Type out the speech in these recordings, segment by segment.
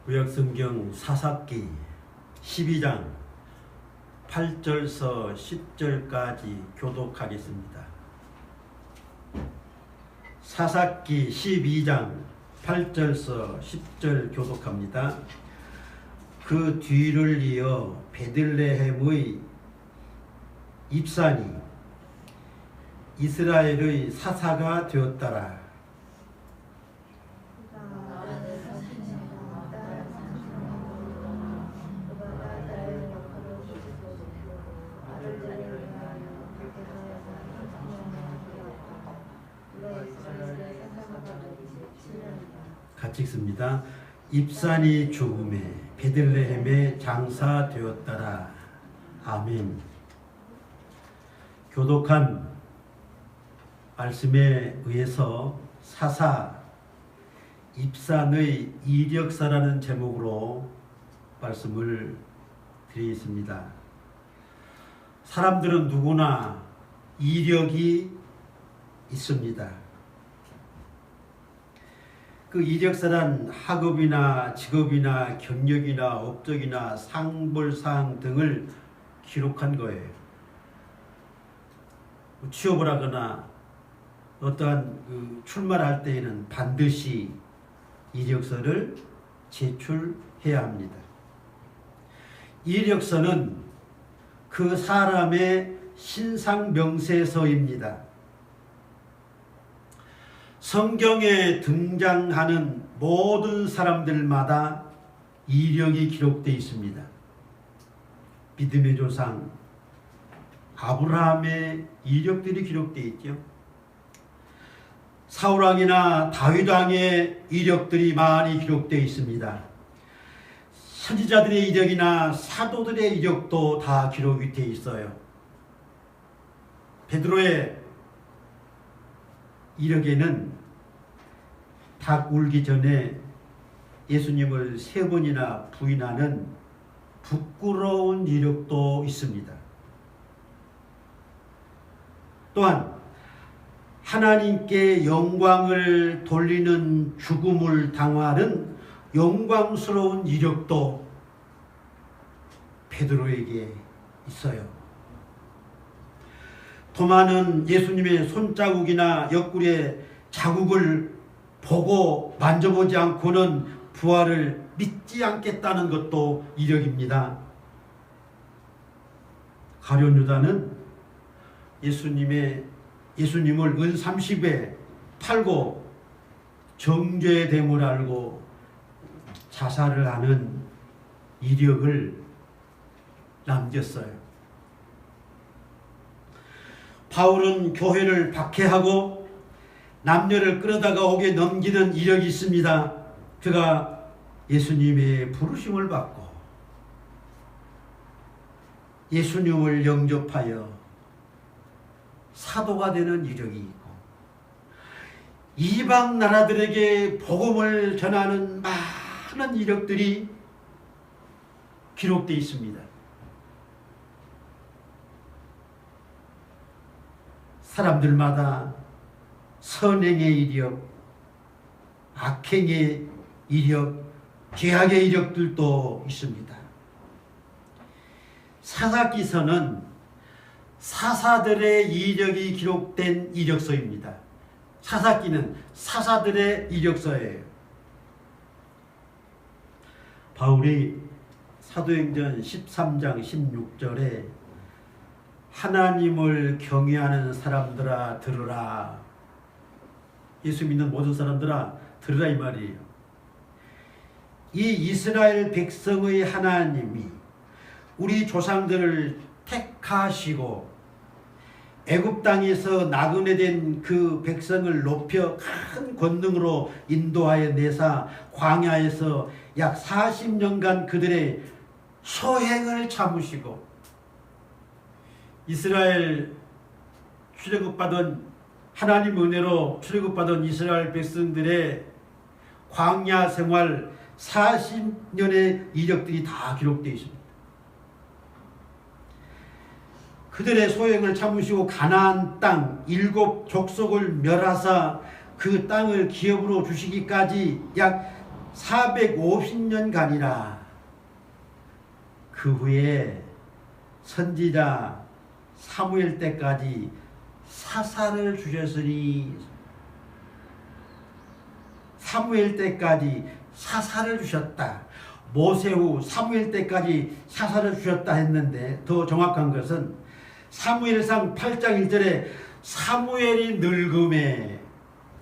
구약성경 사사기 12장 8절서 10절까지 교독하겠습니다. 사사기 12장 8절서 10절 교독합니다. 그 뒤를 이어 베들레헴의 입산이 이스라엘의 사사가 되었더라. 같이 읽습니다. 입산이 죽음에 베들레헴에 장사되었더라. 아멘. 교독한 말씀에 의해서 사사 입산의 이력사라는 제목으로 말씀을 드리겠습니다. 사람들은 누구나 이력이 있습니다. 그 이력서란 학업이나 직업이나 경력이나 업적이나 상벌사항 등을 기록한 거예요. 취업을 하거나 어떠한 출마를 할 때에는 반드시 이력서를 제출해야 합니다. 이력서는 그 사람의 신상명세서입니다. 성경에 등장하는 모든 사람들마다 이력이 기록되어 있습니다. 믿음의 조상 아브라함의 이력들이 기록되어 있죠. 사울왕이나 다윗왕의 이력들이 많이 기록되어 있습니다. 선지자들의 이력이나 사도들의 이력도 다 기록이 되어 있어요. 베드로의 이력에는 닭 울기 전에 예수님을 3번이나 부인하는 부끄러운 이력도 있습니다. 또한 하나님께 영광을 돌리는 죽음을 당하는 영광스러운 이력도 베드로에게 있어요. 도마는 예수님의 손자국이나 옆구리의 자국을 보고 만져보지 않고는 부활을 믿지 않겠다는 것도 이력입니다. 가룟 유다는 예수님을 은 30에 팔고 정죄됨을 알고 자살을 하는 이력을 남겼어요. 바울은 교회를 박해하고 남녀를 끌어다가 옥에 넘기는 이력이 있습니다. 그가 예수님의 부르심을 받고 예수님을 영접하여 사도가 되는 이력이 있고 이방 나라들에게 복음을 전하는 많은 이력들이 기록되어 있습니다. 사람들마다 선행의 이력, 악행의 이력, 죄악의 이력들도 있습니다. 사사기서는 사사들의 이력이 기록된 이력서입니다. 사사기는 사사들의 이력서예요. 바울이 사도행전 13장 16절에 하나님을 경외하는 사람들아 들으라. 예수 믿는 모든 사람들아 들으라 이 말이에요. 이 이스라엘 백성의 하나님이 우리 조상들을 택하시고 애굽 땅에서 나그네 된 그 백성을 높여 큰 권능으로 인도하여 내사 광야에서 약 40년간 그들의 소행을 참으시고 이스라엘 출애굽받은 하나님 은혜로 출애굽받은 이스라엘 백성들의 광야 생활 40년의 이력들이 다 기록되어 있습니다. 그들의 소행을 참으시고 가나안 땅 7 족속을 멸하사 그 땅을 기업으로 주시기까지 약 450년간이라. 그 후에 선지자 사무엘 때까지 사사를 주셨으니, 사무엘 때까지 사사를 주셨다. 모세 후 사무엘 때까지 사사를 주셨다 했는데, 더 정확한 것은 사무엘상 8장 1절에 사무엘이 늙음에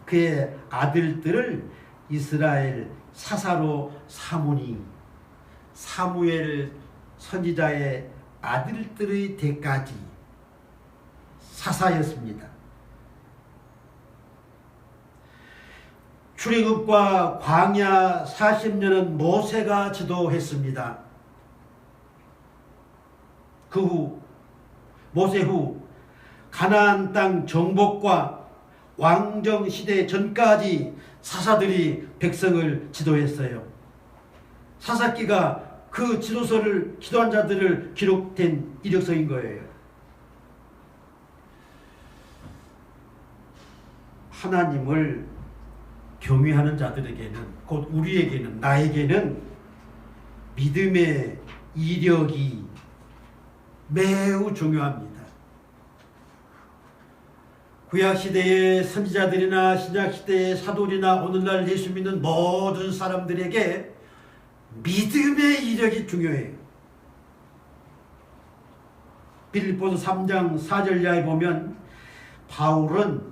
그의 아들들을 이스라엘 사사로 삼으니, 사무엘 선지자의 아들들의 대까지 사사였습니다. 출애굽과 광야 40년은 모세가 지도했습니다. 그 후 모세 후 가나안 땅 정복과 왕정 시대 전까지 사사들이 백성을 지도했어요. 사사기가 그 지도서를 기도한 자들을 기록된 이력서인 거예요. 하나님을 경외하는 자들에게는, 곧 우리에게는, 나에게는 믿음의 이력이 매우 중요합니다. 구약시대의 선지자들이나 신약시대의 사도들이나 오늘날 예수 믿는 모든 사람들에게 믿음의 이력이 중요해요. 빌립보서 3장 4절 이하에 보면 바울은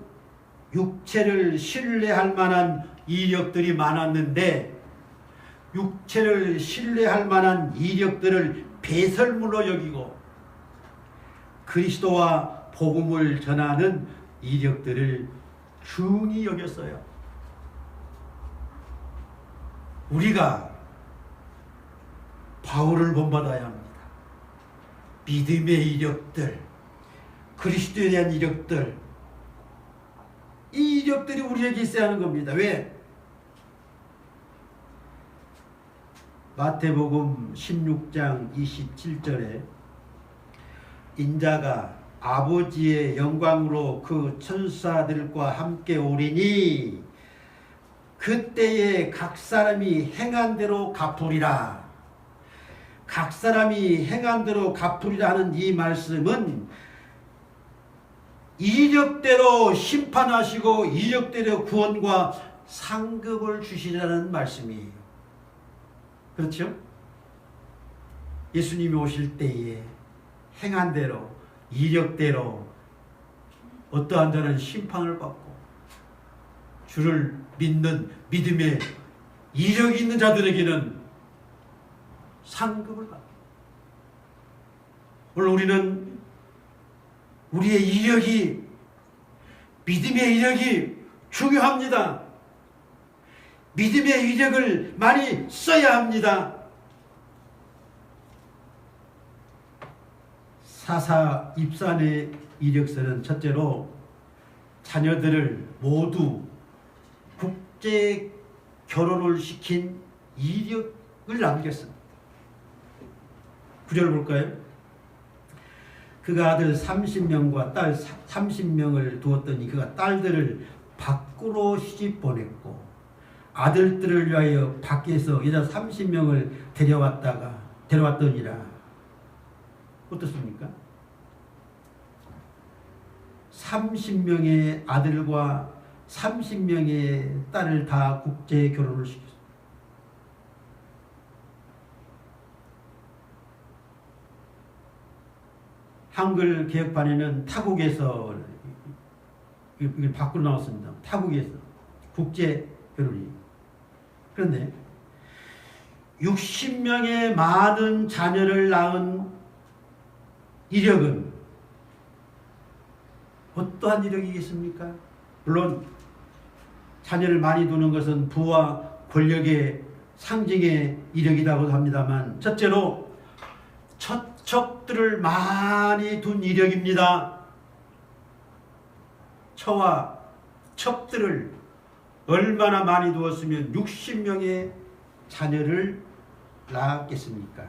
육체를 신뢰할 만한 이력들이 많았는데 육체를 신뢰할 만한 이력들을 배설물로 여기고 그리스도와 복음을 전하는 이력들을 중히 여겼어요. 우리가 바울을 본받아야 합니다. 믿음의 이력들, 그리스도에 대한 이력들, 이 이력들이 우리에게 있어야 하는 겁니다. 왜? 마태복음 16장 27절에 인자가 아버지의 영광으로 그 천사들과 함께 오리니 그때에 각 사람이 행한 대로 갚으리라. 각 사람이 행한 대로 갚으리라 하는 이 말씀은 이력대로 심판하시고 이력대로 구원과 상급을 주시라는 말씀이에요. 그렇죠? 예수님이 오실 때에 행한 대로, 이력대로 어떠한 자는 심판을 받고 주를 믿는 믿음의 이력이 있는 자들에게는 상급을 받고, 오늘 우리는 우리의 이력이, 믿음의 이력이 중요합니다. 믿음의 이력을 많이 써야 합니다. 사사 입산의 이력서는 첫째로 자녀들을 모두 국제 결혼을 시킨 이력을 남겼습니다. 9절 볼까요? 그가 아들 30명과 딸 30명을 두었더니 그가 딸들을 밖으로 시집 보냈고 아들들을 위하여 밖에서 여자 30명을 데려왔더니라. 어떻습니까? 30명의 아들과 30명의 딸을 다 국제 결혼을 시켰습니다. 한글 개혁판에는 타국에서, 이게 밖으로 나왔습니다. 타국에서 국제 결혼이. 그런데 60명의 많은 자녀를 낳은 이력은 어떠한 이력이겠습니까? 물론 자녀를 많이 두는 것은 부와 권력의 상징의 이력이라고 합니다만, 첫째로 처척들을 많이 둔 이력입니다. 처와 척들을 얼마나 많이 두었으면 60명의 자녀를 낳았겠습니까?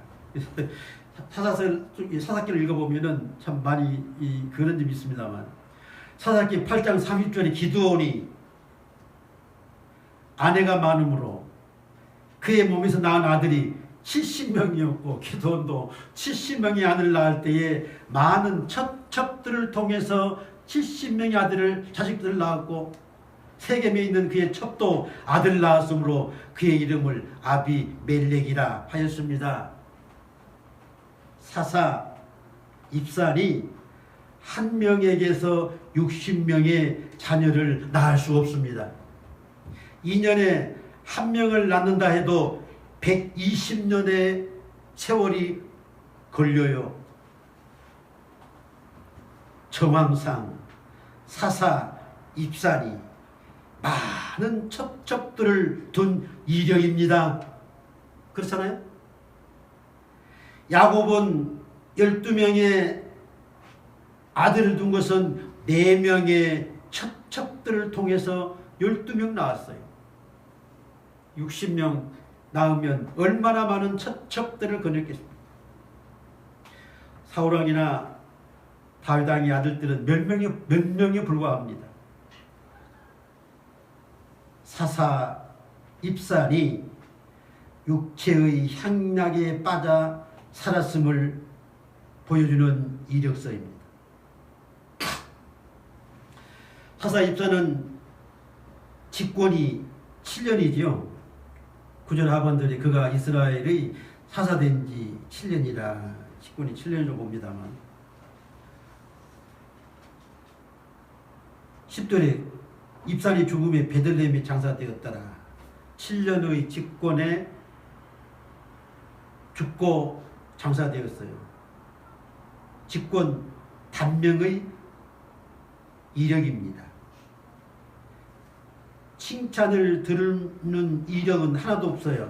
사사기를 읽어보면은 참 많이 그런 점이 있습니다만, 사사기 8장 30절에 기드온이 아내가 많으므로 그의 몸에서 낳은 아들이 70명이었고 기드온도 70명의 아들을 낳을 때에 많은 첩들을 통해서 70명의 자식들을 낳았고 세겜에 있는 그의 첩도 아들을 낳았으므로 그의 이름을 아비멜렉이라 하였습니다. 사사 입산이 한 명에게서 60명의 자녀를 낳을 수 없습니다. 2년에 한 명을 낳는다 해도 120년의 세월이 걸려요. 정황상 사사 입산이 많은 첩들을 둔 이력입니다. 그렇잖아요? 야곱은 12명의 아들을 둔 것은 4명의 첩들을 통해서 12명 낳았어요. 60명 낳으면 얼마나 많은 첩들을 거느렸겠습니까? 사울왕이나 다윗왕의 아들들은 몇 명에 불과합니다. 사사 입산이 육체의 향락에 빠져 살았음을 보여주는 이력서입니다. 사사 입산은 집권이 7년이지요. 구절 하반절에 그가 이스라엘의 사사된 지 7년이라 집권이 7년으로 봅니다만, 10절에 입산이 죽음에 베들레헴에 장사되었더라. 7년의 집권에 죽고 장사되었어요. 집권 단명의 이력입니다. 칭찬을 들은 이력은 하나도 없어요.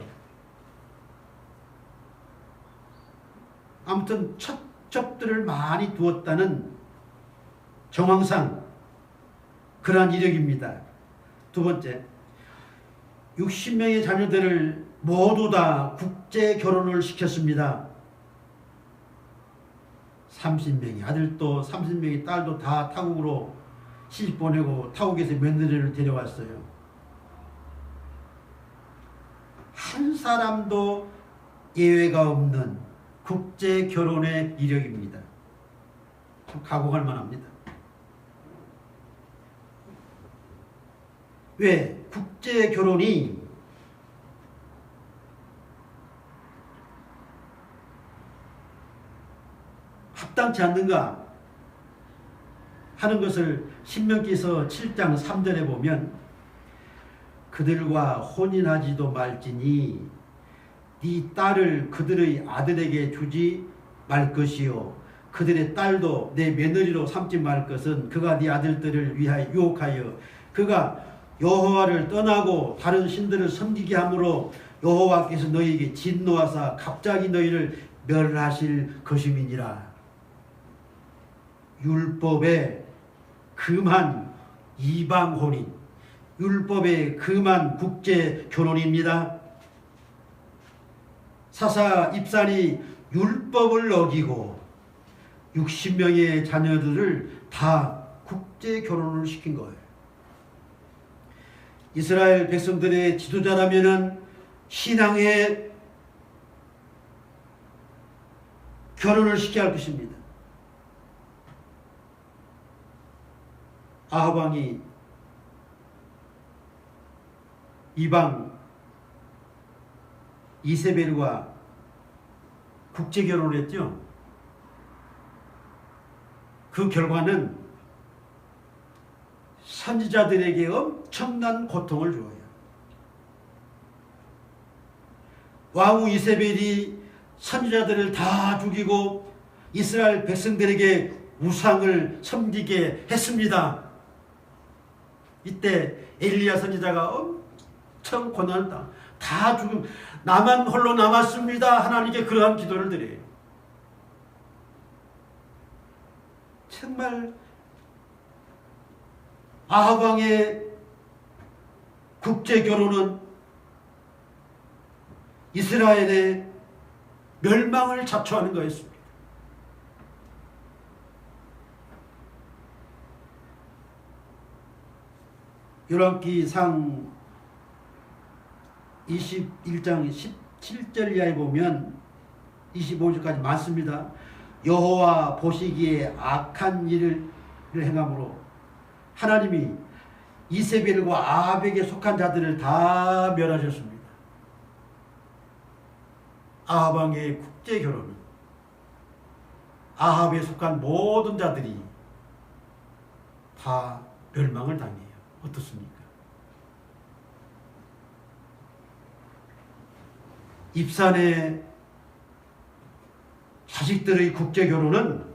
아무튼 첩들을 많이 두었다는 정황상 그러한 이력입니다. 두 번째, 60명의 자녀들을 모두 다 국제 결혼을 시켰습니다. 30명의 아들도 30명의 딸도 다 타국으로 시집 보내고 타국에서 며느리를 데려왔어요. 한 사람도 예외가 없는 국제 결혼의 이력입니다. 참 각오할 만합니다. 왜 국제 결혼이 합당치 않는가 하는 것을 신명기서 7장 3절에 보면, 그들과 혼인하지도 말지니 네 딸을 그들의 아들에게 주지 말 것이요 그들의 딸도 내 며느리로 삼지 말 것은 그가 네 아들들을 위하여 유혹하여 그가 여호와를 떠나고 다른 신들을 섬기게 함으로 여호와께서 너희에게 진노하사 갑자기 너희를 멸하실 것임이니라. 율법에 금한 이방 혼인, 율법에 금한 국제 결혼입니다. 사사 입산이 율법을 어기고 60명의 자녀들을 다 국제 결혼을 시킨 거예요. 이스라엘 백성들의 지도자라면은 신앙의 결혼을 시켜야 할 것입니다. 아합 왕이 이방 이세벨과 국제 결혼을 했죠. 그 결과는 선지자들에게 엄청난 고통을 주어요. 왕후 이세벨이 선지자들을 다 죽이고 이스라엘 백성들에게 우상을 섬기게 했습니다. 이때 엘리야 선지자가 엄청 고난을 다 죽음, 나만 홀로 남았습니다. 하나님께 그러한 기도를 드려요. 정말 아합 왕의 국제 결혼은 이스라엘의 멸망을 자초하는 거였습니다. 열왕기상 21장 17절 이하에 보면 25절까지 많습니다. 여호와 보시기에 악한 일을 행함으로 하나님이 이세벨과 아합에게 속한 자들을 다 멸하셨습니다. 아합 왕의 국제 결혼은 아합에 속한 모든 자들이 다 멸망을 당해요. 어떻습니까? 입산의 자식들의 국제 결혼은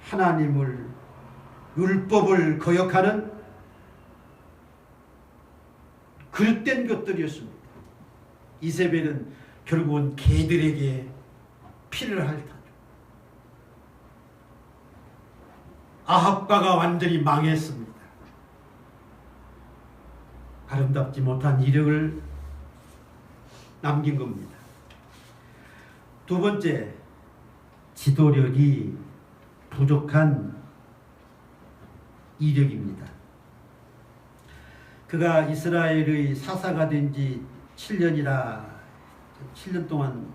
하나님을 율법을 거역하는 그릇된 것들이었습니다. 이세벨은 결국은 개들에게 피를 핥았죠. 아합과가 완전히 망했습니다. 아름답지 못한 이력을 남긴 겁니다. 두 번째, 지도력이 부족한 이력입니다. 그가 이스라엘의 사사가 된 지 7년이라 7년 동안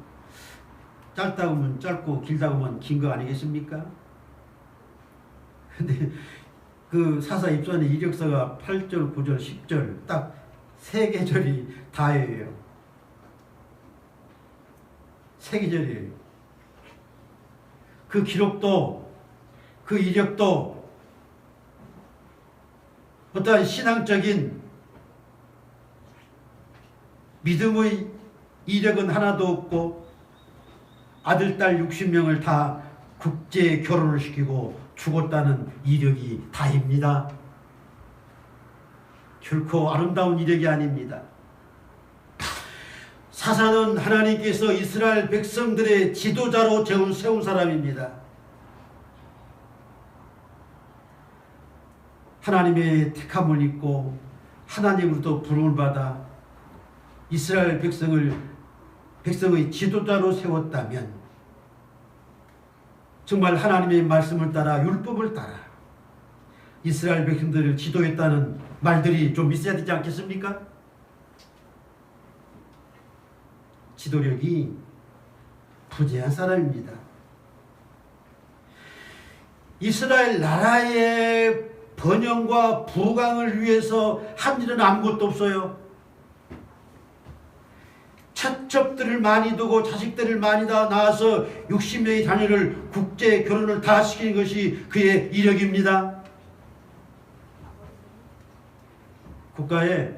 짧다고 하면 짧고 길다고 하면 긴 거 아니겠습니까? 근데 그 사사 입선의 이력서가 8절, 9절, 10절 딱 3계절이 다예요. 3계절이에요. 그 기록도 그 이력도 어떠한 신앙적인 믿음의 이력은 하나도 없고 아들, 딸 60명을 다 국제 결혼을 시키고 죽었다는 이력이 다입니다. 결코 아름다운 이력이 아닙니다. 사사는 하나님께서 이스라엘 백성들의 지도자로 세운 사람입니다. 하나님의 택함을 입고 하나님으로부터 부름을 받아 이스라엘 백성의 지도자로 세웠다면 정말 하나님의 말씀을 따라 율법을 따라 이스라엘 백성들을 지도했다는 말들이 좀 있어야 되지 않겠습니까? 지도력이 부재한 사람입니다. 이스라엘 나라의 번영과 부강을 위해서 한 일은 아무것도 없어요. 친척들을 많이 두고 자식들을 많이 다 낳아서 60명의 자녀를 국제 결혼을 다 시키는 것이 그의 이력입니다. 국가의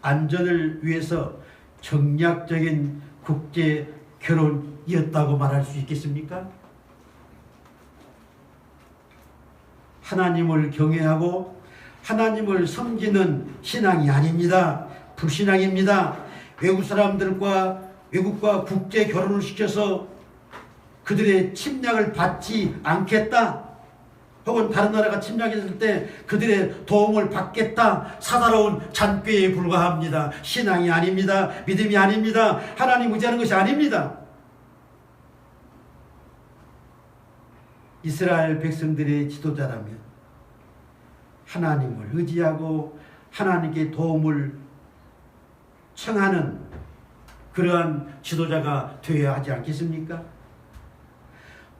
안전을 위해서 정략적인 국제 결혼이었다고 말할 수 있겠습니까? 하나님을 경외하고 하나님을 섬기는 신앙이 아닙니다. 불신앙입니다. 외국과 국제 결혼을 시켜서 그들의 침략을 받지 않겠다. 혹은 다른 나라가 침략했을 때 그들의 도움을 받겠다. 사사로운 잔꾀에 불과합니다. 신앙이 아닙니다. 믿음이 아닙니다. 하나님 의지하는 것이 아닙니다. 이스라엘 백성들의 지도자라면 하나님을 의지하고 하나님께 도움을 청하는 그러한 지도자가 되어야 하지 않겠습니까?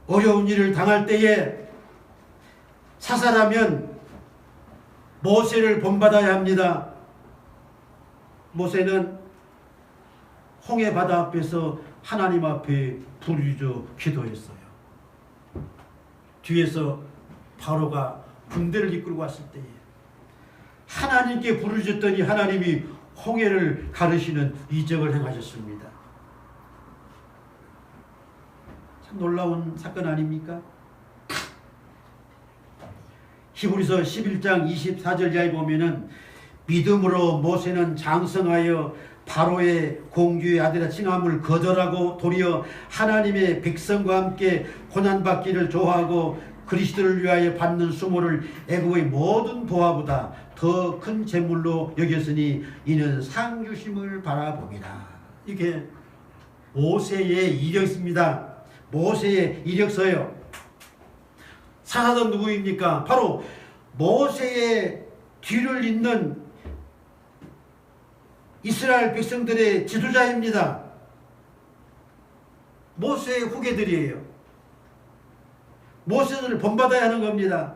어려운 일을 당할 때에 사사라면 모세를 본받아야 합니다. 모세는 홍해 바다 앞에서 하나님 앞에 부르짖어 기도했어요. 뒤에서 바로가 군대를 이끌고 왔을 때에 하나님께 부르짖었더니 하나님이 홍해를 가르시는 이적을 행하셨습니다. 참 놀라운 사건 아닙니까? 히브리서 11장 24절 이하에 보면은 믿음으로 모세는 장성하여 바로의 공주의 아들이라 칭함을 거절하고 도리어 하나님의 백성과 함께 고난받기를 좋아하고 그리스도를 위하여 받는 수모를 애국의 모든 보화보다 더 큰 재물로 여겼으니 이는 상 주심을 바라봅니다. 이게 모세의 이력입니다. 모세의 이력서예요. 사사는 누구입니까? 바로 모세의 뒤를 잇는 이스라엘 백성들의 지도자입니다. 모세의 후계들이에요. 모세를 본받아야 하는 겁니다.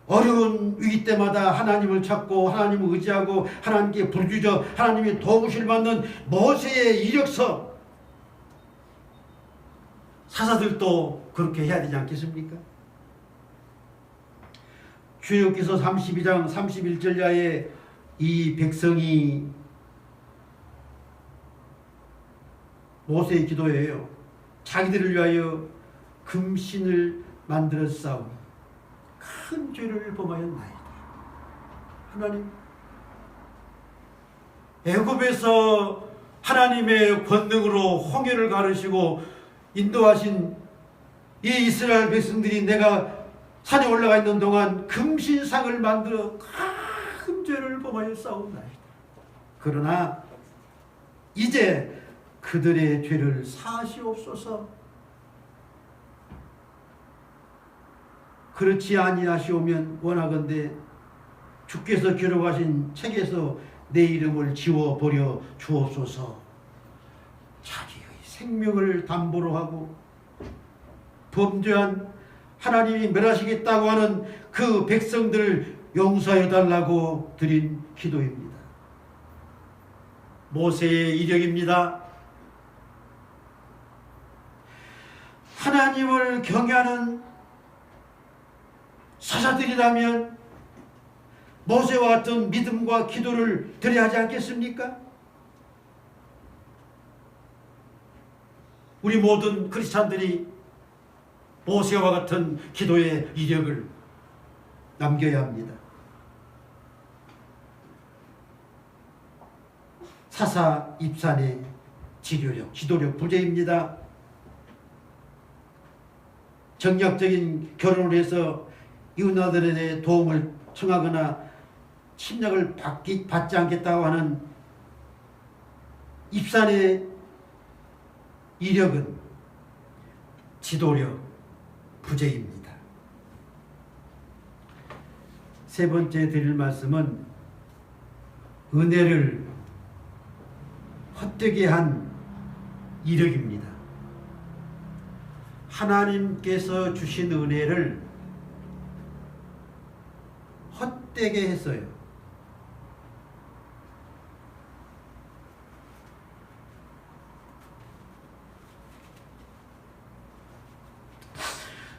어려운 위기 때마다 하나님을 찾고 하나님을 의지하고 하나님께 부르짖어 하나님이 도우실 받는 모세의 이력서, 사사들도 그렇게 해야 되지 않겠습니까? 출애굽기서 32장 31절야에 이 백성이 모세의 기도예요. 자기들을 위하여 금신을 만들어 싸우니 큰 죄를 범하였나이다. 하나님, 애굽에서 하나님의 권능으로 홍해를 가르시고 인도하신 이 이스라엘 백성들이 내가 산에 올라가 있는 동안 금신상을 만들어 큰 죄를 범하여 싸운나이다. 그러나 이제 그들의 죄를 사하시옵소서. 그렇지 아니하시오면 원하건대 주께서 기록하신 책에서 내 이름을 지워버려 주옵소서. 자기의 생명을 담보로 하고 범죄한 하나님이 멸하시겠다고 하는 그 백성들을 용서해 달라고 드린 기도입니다. 모세의 이력입니다. 하나님을 경외하는 사사들이라면 모세와 같은 믿음과 기도를 드려야 하지 않겠습니까? 우리 모든 크리스찬들이 모세와 같은 기도의 이력을 남겨야 합니다. 사사 입산의 지도력, 부재입니다. 정략적인 결혼을 해서 이웃나들의 도움을 청하거나 침략을 받지 않겠다고 하는 입산의 이력은 지도력 부재입니다. 세 번째 드릴 말씀은 은혜를 헛되게 한 이력입니다. 하나님께서 주신 은혜를 헛되게 했어요.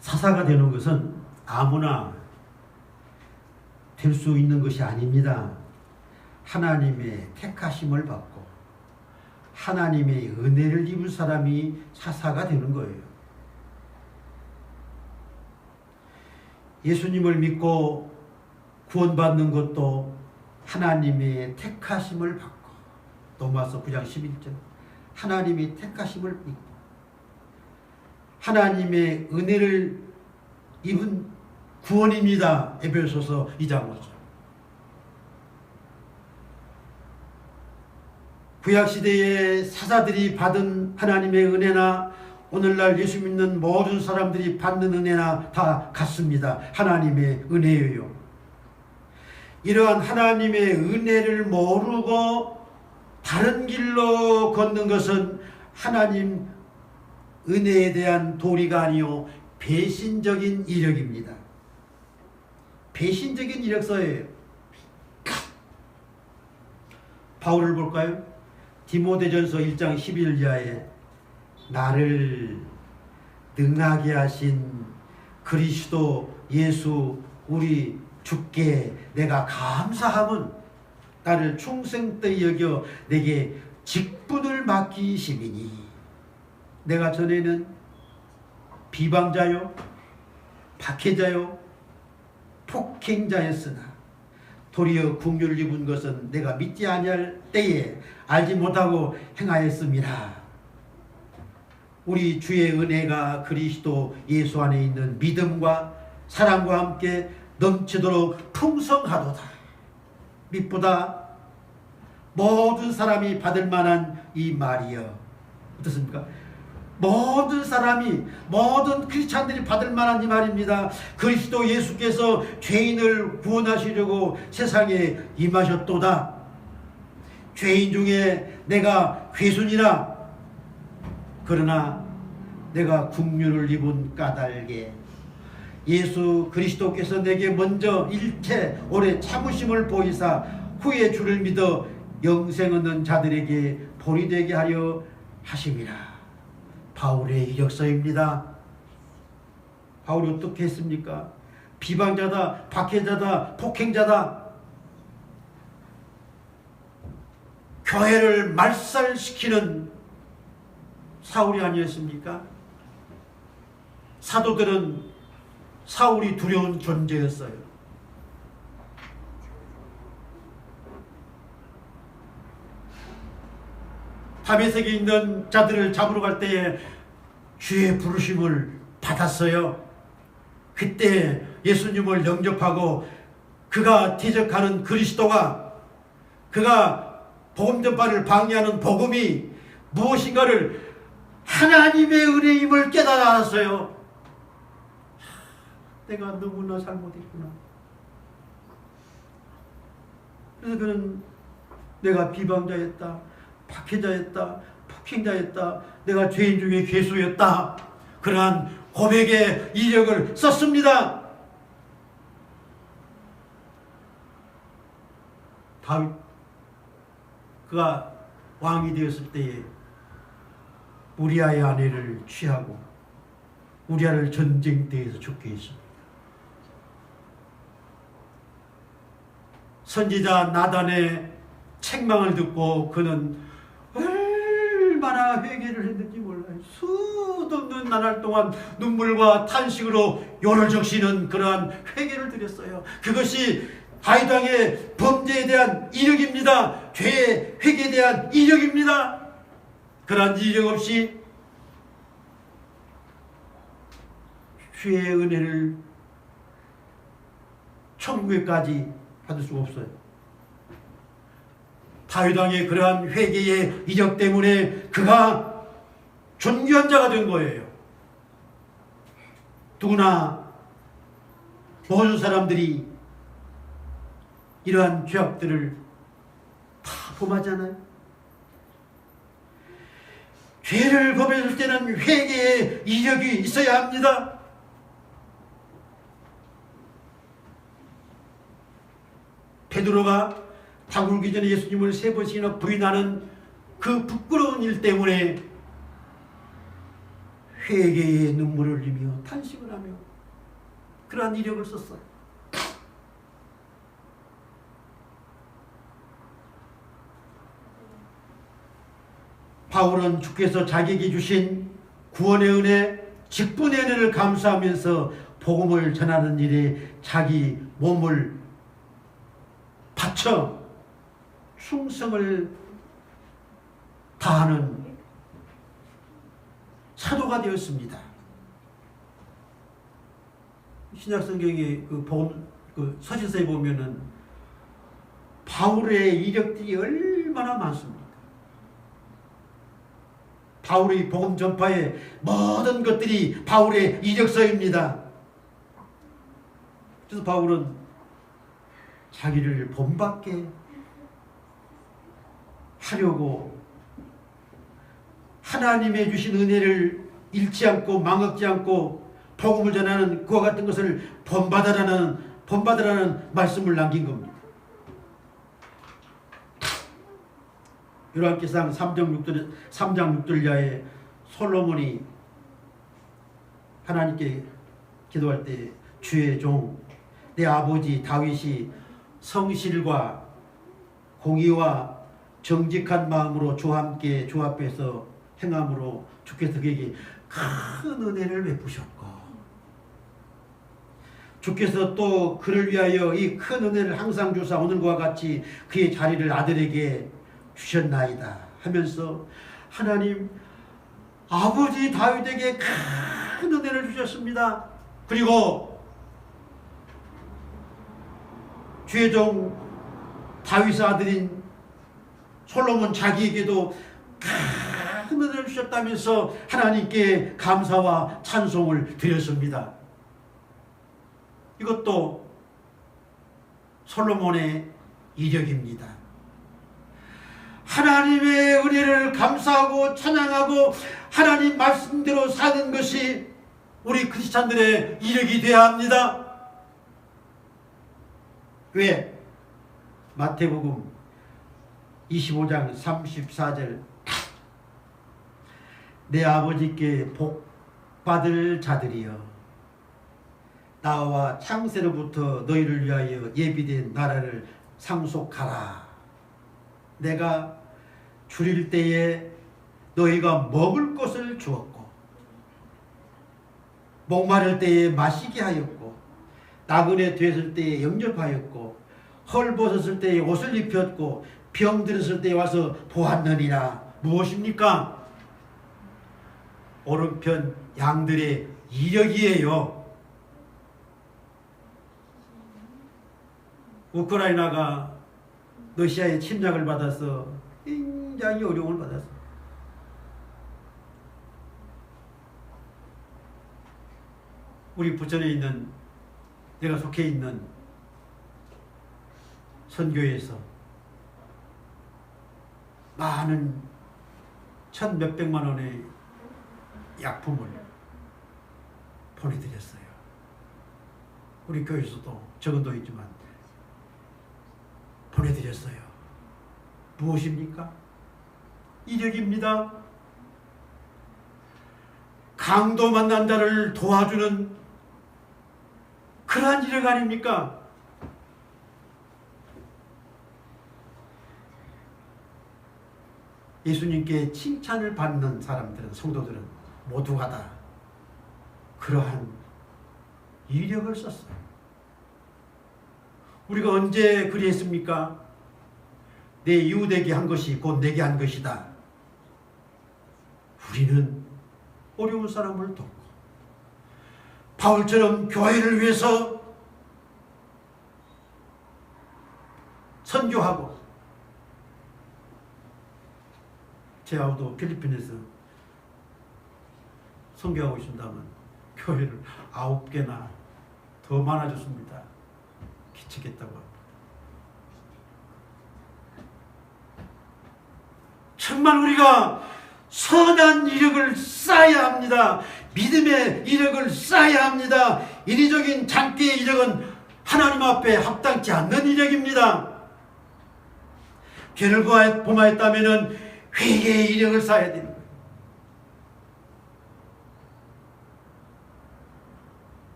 사사가 되는 것은 아무나 될 수 있는 것이 아닙니다. 하나님의 택하심을 받고 하나님의 은혜를 입은 사람이 사사가 되는 거예요. 예수님을 믿고 구원받는 것도 하나님의 택하심을 받고, 로마서 9장 11절, 하나님의 택하심을 믿고 하나님의 은혜를 입은 구원입니다. 에베소서 2장 5절. 구약시대의 사사들이 받은 하나님의 은혜나 오늘날 예수 믿는 모든 사람들이 받는 은혜나 다 같습니다. 하나님의 은혜예요. 이러한 하나님의 은혜를 모르고 다른 길로 걷는 것은 하나님 은혜에 대한 도리가 아니요 배신적인 이력입니다. 배신적인 이력서예요. 바울을 볼까요? 디모데전서 1장 11절에 나를 능하게 하신 그리스도 예수 우리 주께 내가 감사함은 나를 충성되이 여겨 내게 직분을 맡기심이니 내가 전에는 비방자요 박해자요 폭행자였으나 도리어 긍휼을 입은 것은 내가 믿지 아니할 때에 알지 못하고 행하였습니다. 우리 주의 은혜가 그리스도 예수 안에 있는 믿음과 사랑과 함께 넘치도록 풍성하도다. 밑보다 모든 사람이 받을 만한 이 말이여. 어떻습니까? 모든 사람이, 모든 크리스찬들이 받을 만한 이 말입니다. 그리스도 예수께서 죄인을 구원하시려고 세상에 임하셨도다. 죄인 중에 내가 괴순이라. 그러나 내가 국률을 입은 까닭에 예수 그리스도께서 내게 먼저 일체 오래 참으심을 보이사 후에 주를 믿어 영생 얻는 자들에게 본이 되게 하려 하심이라. 바울의 이력서입니다. 바울이 어떻게 했습니까? 비방자다, 박해자다, 폭행자다, 교회를 말살시키는 사울이 아니었습니까? 사도들은 사울이 두려운 존재였어요. 다메섹에 있는 자들을 잡으러 갈 때에 주의 부르심을 받았어요. 그때 예수님을 영접하고 그가 대적하는 그리스도가, 그가 복음 전파를 방해하는 복음이 무엇인가를 하나님의 은혜임을 깨달아 알았어요. 내가 너무나 잘못했구나. 그래서 그는 내가 비방자였다, 박해자였다, 폭행자였다, 내가 죄인 중에 괴수였다, 그러한 고백의 이력을 썼습니다. 다윗, 그가 왕이 되었을 때에 우리아의 아내를 취하고 우리아를 전쟁터에서 죽게 했습니다. 선지자 나단의 책망을 듣고 그는 얼마나 회개를 했는지 몰라요. 수도 없는 나날 동안 눈물과 탄식으로 요를 적시는 그러한 회개를 드렸어요. 그것이 다윗 왕의 범죄에 대한 이력입니다. 죄의 회개에 대한 이력입니다. 그러한 이력 없이 주의 은혜를 천국에까지 받을 수가 없어요. 다윗 왕의 그러한 회개의 이력 때문에 그가 존귀한 자가 된 거예요. 누구나 모든 사람들이 이러한 죄악들을 다 범하잖아요. 죄를 범했을 때는 회개의 이력이 있어야 합니다. 베드로가 닭 울기 전에 예수님을 3번씩이나 부인하는 그 부끄러운 일 때문에 회개의 눈물을 흘리며 탄식을 하며 그러한 이력을 썼어요. 바울은 주께서 자기에게 주신 구원의 은혜, 직분의 은혜를 감사하면서 복음을 전하는 일에 자기 몸을 바쳐 충성을 다하는 사도가 되었습니다. 신약성경의 그 복음, 그 서신서에 보면은 바울의 이력들이 얼마나 많습니다. 바울의 복음 전파의 모든 것들이 바울의 이력서입니다. 그래서 바울은 자기를 본받게 하려고 하나님의 주신 은혜를 잃지 않고 망각지 않고 복음을 전하는 그와 같은 것을 본받으라는 말씀을 남긴 겁니다. 요한계시록 3장 6절 이하에 솔로몬이 하나님께 기도할 때 주의 종 내 아버지 다윗이 성실과 공의와 정직한 마음으로 주와 함께 주 앞에서 행함으로 주께서 그에게 큰 은혜를 베푸셨고 주께서 또 그를 위하여 이 큰 은혜를 항상 주사 오늘과 같이 그의 자리를 아들에게 주셨나이다 하면서 하나님 아버지 다윗에게 큰 은혜를 주셨습니다. 그리고 주의 종 다윗의 아들인 솔로몬 자기에게도 큰 은혜를 주셨다면서 하나님께 감사와 찬송을 드렸습니다. 이것도 솔로몬의 이력입니다. 하나님의 은혜를 감사하고 찬양하고 하나님 말씀대로 사는 것이 우리 크리스찬들의 이력이 되어야 합니다. 왜? 마태복음 25장 34절 내 아버지께 복 받을 자들이여 나와 창세로부터 너희를 위하여 예비된 나라를 상속하라. 내가 줄일 때에 너희가 먹을 것을 주었고 목마를 때에 마시게 하였고 나그네 되었을 때에 영접하였고 헐벗었을 때에 옷을 입혔고 병들었을 때에 와서 보았느니라. 무엇입니까? 오른편 양들의 이력이에요. 우크라이나가 러시아의 침략을 받아서 굉장히 어려움을 받았어요. 우리 부천에 있는 내가 속해 있는 선교회에서 많은 1,몇백만 원의 약품을 보내드렸어요. 우리 교회에서도 적은 돈이지만 보내드렸어요. 무엇입니까? 이력입니다. 강도 만난 자를 도와주는 그러한 이력 아닙니까? 예수님께 칭찬을 받는 사람들은, 성도들은 모두가 다 그러한 이력을 썼어요. 우리가 언제 그리했습니까? 내 이웃에게 한 것이 곧 내게 한 것이다. 우리는 어려운 사람을 돕고 바울처럼 교회를 위해서 선교하고, 제 아우도 필리핀에서 선교하고 있습니다만 교회를 9개나 더 많아졌습니다. 기치겠다고 합니다. 정말 우리가 선한 이력을 쌓아야 합니다. 믿음의 이력을 쌓아야 합니다. 인위적인 장기의 이력은 하나님 앞에 합당치 않는 이력입니다. 죄를 범하였다면 회개의 이력을 쌓아야 됩니다.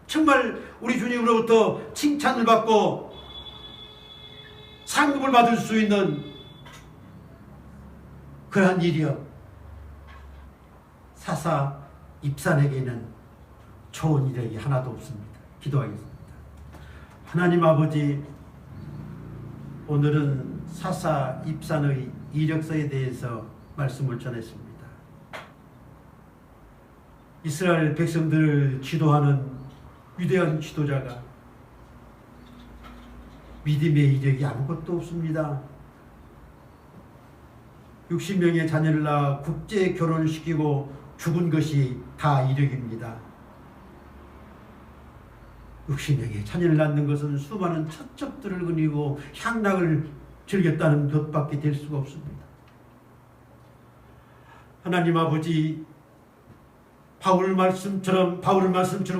정말 우리 주님으로부터 칭찬을 받고 상급을 받을 수 있는 그러한 이력, 사사 입산에게는 좋은 이력이 하나도 없습니다. 기도하겠습니다. 하나님 아버지, 오늘은 사사 입산의 이력서에 대해서 말씀을 전했습니다. 이스라엘 백성들을 지도하는 위대한 지도자가 믿음의 이력이 아무것도 없습니다. 60명의 자녀를 낳아 국제 결혼을 시키고 죽은 것이 다 이력입니다. 60명의 자녀를 낳는 것은 수많은 처첩들을 그리고 향락을 즐겼다는 것밖에 될 수가 없습니다. 하나님 아버지, 바울 말씀처럼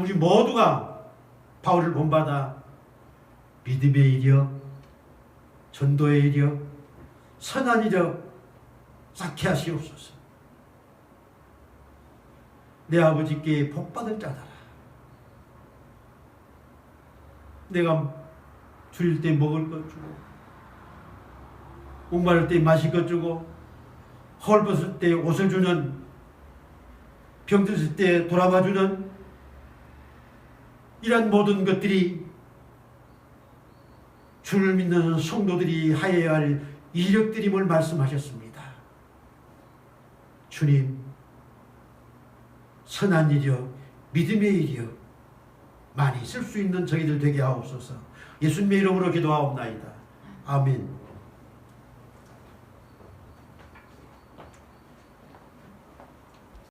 우리 모두가 바울을 본받아 믿음의 이력, 전도의 이력, 선한 이력 쌓게 하시옵소서. 내 아버지께 복받을 자다라. 내가 줄일 때 먹을 것 주고, 목마를 때 마실 것 주고, 헐벗을 때 옷을 주는, 병들었을 때 돌아봐주는 이런 모든 것들이 주를 믿는 성도들이 하여야 할 이력들임을 말씀하셨습니다. 주님, 선한 이력, 믿음의 이력 많이 쓸 수 있는 저희들 되게 하옵소서. 예수님의 이름으로 기도하옵나이다. 아멘.